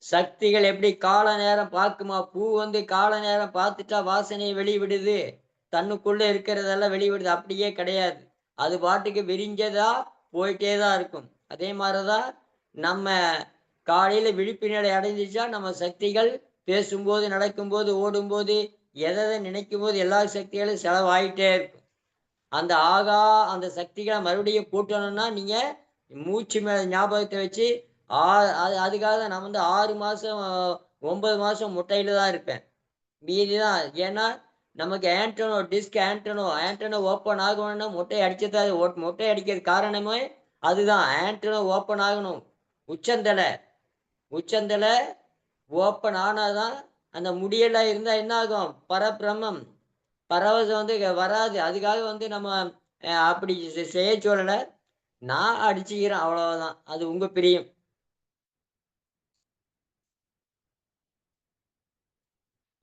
சக்திகள் எப்படி கால நேரம் பார்க்குமா? பூ வந்து கால நேரம் பார்த்துட்டா வாசனையை வெளிவிடுது, தன்னுக்குள்ள இருக்கிறதெல்லாம் வெளிவிடுது. அப்படியே கிடையாது. அது பாட்டுக்கு விரிஞ்சதா போயிட்டே தான் இருக்கும். அதே மாதிரிதான் நம்ம காலையில விழிப்பு நிலை அடைஞ்சிச்சா நம்ம சக்திகள் பேசும்போது, நடக்கும்போது, ஓடும்போது, எதை நினைக்கும் போது எல்லா சக்திகளும் செலவாயிட்டே இருக்கும். அந்த அந்த சக்திகளை மறுபடியும் கூட்டணும்னா நீங்க மூச்சு மேல ஞாபகத்தை வச்சு அதுக்காக தான் நான் வந்து 6 மாசம் 9 மாசம் முட்டையில தான் இருப்பேன். மீதிதான். ஏன்னா நமக்கு ஆண்டனோ ஓப்பன் ஆகணும்னா மொட்டை அடிச்சதான். மொட்டை அடிக்கிறது காரணமே அதுதான். ஆண்டனோ ஓப்பன் ஆகணும். உச்சந்தலை உச்சந்தலை ஓப்பன் ஆனாதான் அந்த முடியெல்லாம் இருந்தா என்ன ஆகும்? பரபிரம்மம் பரவசம் வந்து வராது. அதுக்காக வந்து நம்ம அப்படி செய்ய சொல்லலை. நான் அடிச்சுக்கிறேன், அவ்வளவுதான். அது உங்க பிரியம்.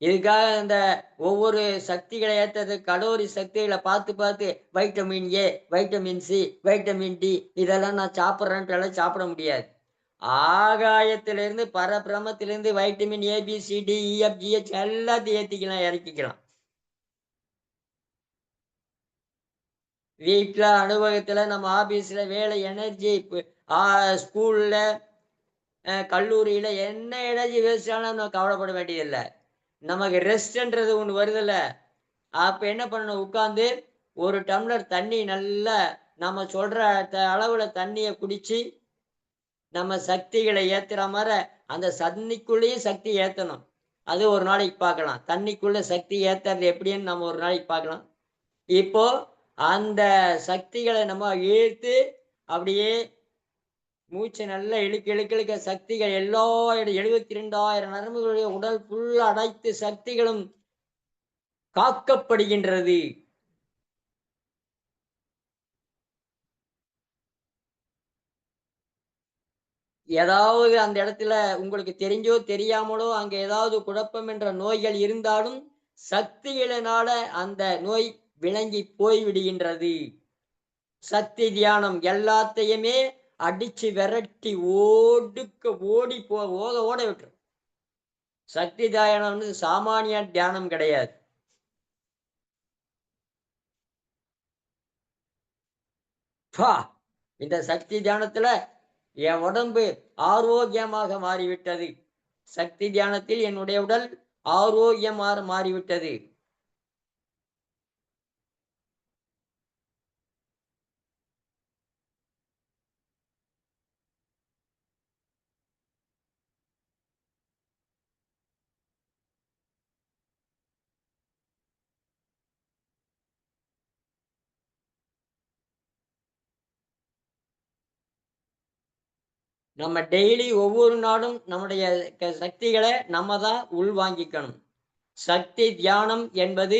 இதுக்காக இந்த ஒவ்வொரு சக்திகளை ஏற்றது கலோரி சக்திகளை பார்த்து பார்த்து vitamin A, vitamin C, vitamin D இதெல்லாம் நான் சாப்பிட்றேன்ட்டு எல்லாம் சாப்பிட முடியாது. ஆகாயத்திலிருந்து பரபிரமத்திலிருந்து vitamin A B C D E F G H எல்லாத்தையும் ஏற்றிக்கலாம், இறக்கிக்கலாம். வீட்டில், அலுவலகத்தில், நம்ம ஆபீஸ்ல வேலை எனர்ஜி, ஸ்கூல்ல, கல்லூரியில என்ன எனர்ஜி வேஸ்ட் ஆனாலும் நம்ம கவலைப்பட வேண்டியதில்லை. நமக்கு ரெஸ்ட்ன்றது ஒண்ணு வருதுல்ல, அப்ப என்ன பண்ணணும்? உட்கார்ந்து ஒரு டம்ளர் தண்ணி நல்லா நம்ம சொல்ற அளவுல தண்ணிய குடிச்சு, நம்ம சக்திகளை ஏத்துற மாரி அந்த தண்ணிக்குள்ளேயும் சக்தி ஏத்தணும். அது ஒரு நாளைக்கு பார்க்கலாம். தண்ணிக்குள்ள சக்தி ஏத்துறது எப்படின்னு நம்ம ஒரு நாளைக்கு பார்க்கலாம். இப்போ அந்த சக்திகளை நம்ம ஈர்த்து அப்படியே மூச்சை நல்லா இழுக்க இழுக்க இழுக்க சக்திகள் எல்லா 72,000 நரம்புகளுடைய உடல் ஃபுல்லா அனைத்து சக்திகளும் காக்கப்படுகின்றது. ஏதாவது அந்த இடத்துல உங்களுக்கு தெரிஞ்சோ தெரியாமலோ அங்க ஏதாவது குழப்பம் என்ற நோய்கள் இருந்தாலும் சக்திகளினால அந்த நோய் விளங்கி போய்விடுகின்றது. சக்தி தியானம் எல்லாத்தையுமே அடிச்சு விரட்டி ஓடி ஓட ஓட விட்டுரும். சக்தி தியானம் வந்து சாமானிய தியானம் கிடையாது. இந்த சக்தி தியானத்துல என் உடம்பு ஆரோக்கியமாக மாறிவிட்டது. சக்தி தியானத்தில் என்னுடைய உடல் ஆரோக்கியமாக மாறிவிட்டது. நம்ம டெய்லி ஒவ்வொரு நாளும் நம்முடைய சக்திகளை நம்ம தான் உள்வாங்கிக்கணும். சக்தி தியானம் என்பது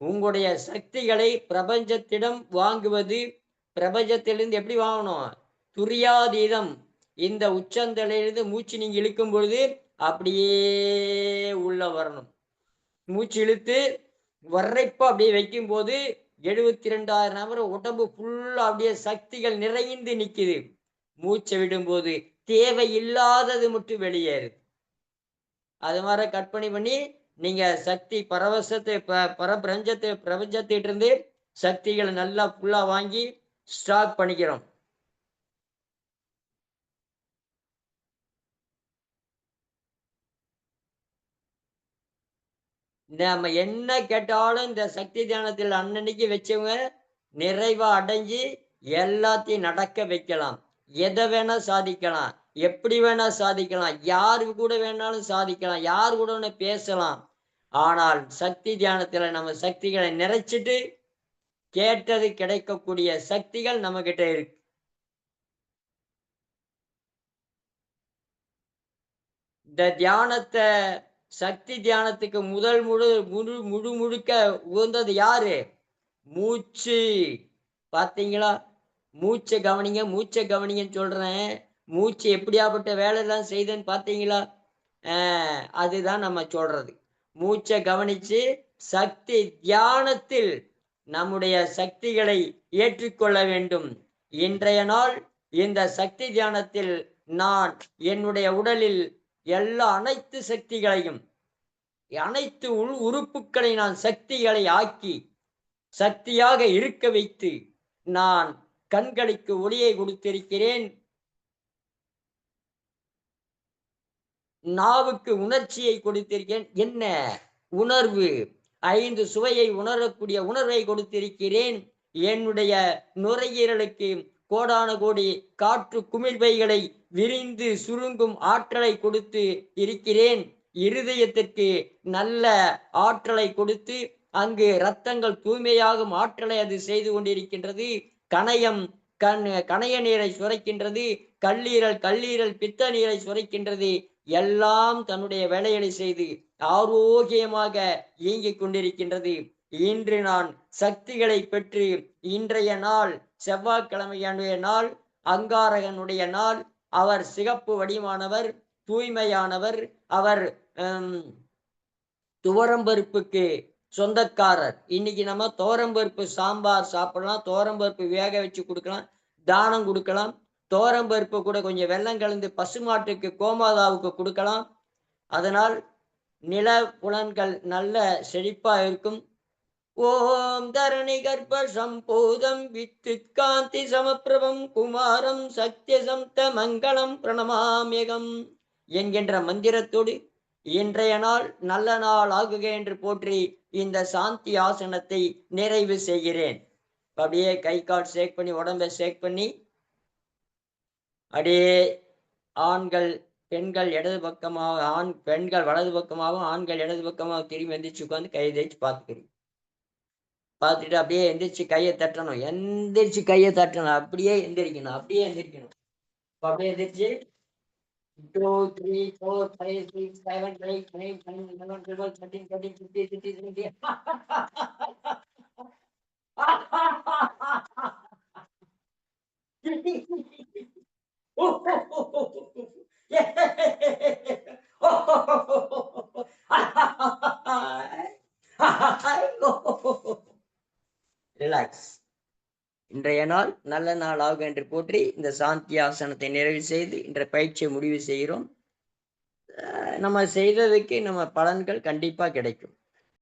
உங்களுடைய சக்திகளை பிரபஞ்சத்திடம் வாங்குவது. பிரபஞ்சத்திலிருந்து எப்படி வாங்கணும்? துரியாதீதம். இந்த உச்சந்தலையிலிருந்து மூச்சு நீங்க இழுக்கும் பொழுது அப்படியே உள்ள வரணும். மூச்சு இழுத்து வர்றைப்ப அப்படியே வைக்கும் போது 72,000 நபர் உடம்பு ஃபுல்லா அப்படியே சக்திகள் நிறைந்து நிக்குது. மூச்சை விடும்போது தேவையில்லாதது மட்டும் வெளியேறுது. அது மாதிரி கற்பனை பண்ணி நீங்க சக்தி பரவசத்தை பிரபஞ்சத்திட்ட இருந்து சக்திகளை நல்லா ஃபுல்லா வாங்கி ஸ்டாக் பண்ணிக்கிறோம். நம்ம என்ன கேட்டாலும் இந்த சக்தி தியானத்தில் அன்னன்னைக்கு வச்சவங்க நிறைவா அடைஞ்சு எல்லாத்தையும் நடக்க வைக்கலாம். எதை வேணா சாதிக்கலாம், எப்படி வேணா சாதிக்கலாம், யாரு கூட வேணாலும் சாதிக்கலாம், யாரு கூட வேணா பேசலாம். ஆனால் சக்தி தியானத்துல நம்ம சக்திகளை நிறைச்சிட்டு கேட்டது கிடைக்கக்கூடிய சக்திகள் நம்ம கிட்ட இருக்கு. இந்த தியானத்தை சக்தி தியானத்துக்கு முதல் முழுக்க உகந்தது யாரு? மூச்சு. பாத்தீங்களா? மூச்சை கவனிங்க, மூச்சை கவனிங்கன்னு சொல்றேன். மூச்சு எப்படியாப்பட்ட வேலை எல்லாம் செய்யுதுன்னு பாத்தீங்களா? அதுதான் நம்ம சொல்றது. மூச்சை கவனிச்சு சக்தி தியானத்தில் நம்முடைய சக்திகளை ஏற்றுக்கொள்ள வேண்டும். இன்றைய நாள் இந்த சக்தி தியானத்தில் நான் என்னுடைய உடலில் அனைத்து சக்திகளையும், அனைத்து உறுப்புகளை நான் சக்திகளை ஆக்கி சக்தியாக இருக்க வைத்து நான் கண்களுக்கு ஒளியை கொடுத்திருக்கிறேன். நாவுக்கு உணர்ச்சியை கொடுத்திருக்கேன். என்ன உணர்வு? 5 சுவையை உணரக்கூடிய உணர்வை கொடுத்திருக்கிறேன். என்னுடைய நுரையீரலுக்கு கோடான கோடி காற்று குமிழ்வைகளை விரிந்து சுருங்கும் ஆற்றலை கொடுத்து இருக்கிறேன். இருதயத்திற்கு நல்ல ஆற்றலை கொடுத்து அங்கு இரத்தங்கள் தூய்மையாகும் ஆற்றலை அது செய்து கொண்டிருக்கின்றது. கணையம் கணைய நீரை சுரைக்கின்றது. கல்லீரல் பித்த நீரை சுரைக்கின்றது. எல்லாம் தன்னுடைய வேலைகளை செய்து ஆரோக்கியமாக இயங்கிக் கொண்டிருக்கின்றது. இன்று நான் சக்திகளை பெற்று இன்றைய நாள் செவ்வாய்க்கிழமையானுடைய நாள், அங்காரகனுடைய நாள். அவர் சிகப்பு வடிவானவர், தூய்மையானவர். அவர் துவரம்பருப்புக்கு சொந்தக்காரர். இன்னைக்கு நம்ம துவரம்பருப்பு சாம்பார் சாப்பிடலாம், துவரம்பருப்பு வேக வச்சு கொடுக்கலாம், தானம் கொடுக்கலாம். துவரம்பருப்பு கூட கொஞ்சம் வெல்லம் கலந்து பசுமாட்டுக்கு கோமாதாவுக்கு கொடுக்கலாம். அதனால் நில புலன்கள் நல்ல செழிப்பா இருக்கும். ஓம் தரணி கர்ப்ப சம்பூதம் வித்யுத் காந்தி சமப்பிரபம் குமாரம் சத்யசம்த மங்களம் பிரணமாமியகம் என்கின்ற மந்திரத்தோடு இன்றைய நாள் நல்ல நாள் ஆகுக என்று போற்றி இந்த சாந்தி ஆசனத்தை நிறைவு செய்கிறேன். அப்படியே கை கால் ஷேக் பண்ணி, உடம்பை ஷேக் பண்ணி, அப்படியே ஆண்கள் பெண்கள் இடது பக்கமாக, பெண்கள் வலது பக்கமாகவும் ஆண்கள் இடது பக்கமாக திரும்பி எந்திரிச்சு உட்காந்து கையை தேய்ச்சி பார்த்துக்கிறோம். பார்த்துட்டு அப்படியே எந்திரிச்சு கையை தட்டணும். எந்திரிச்சு கையை தட்டணும். அப்படியே எந்திரிக்கணும். அப்படியே எந்திரிச்சு 2, 3, 4, 5, 6, 7, 8, 9, 10, 11, 12, 13, 14, 15, 16, 17. ரிலாக்ஸ். இன்றைய நாள் நல்ல நாள் ஆகும் என்று போற்றி இந்த சாந்தி ஆசனத்தை நிறைவு செய்து இன்றைய பயிற்சியை முடிவு செய்கிறோம். நம்ம செய்ததுக்கு நம்ம பலன்கள் கண்டிப்பா கிடைக்கும்.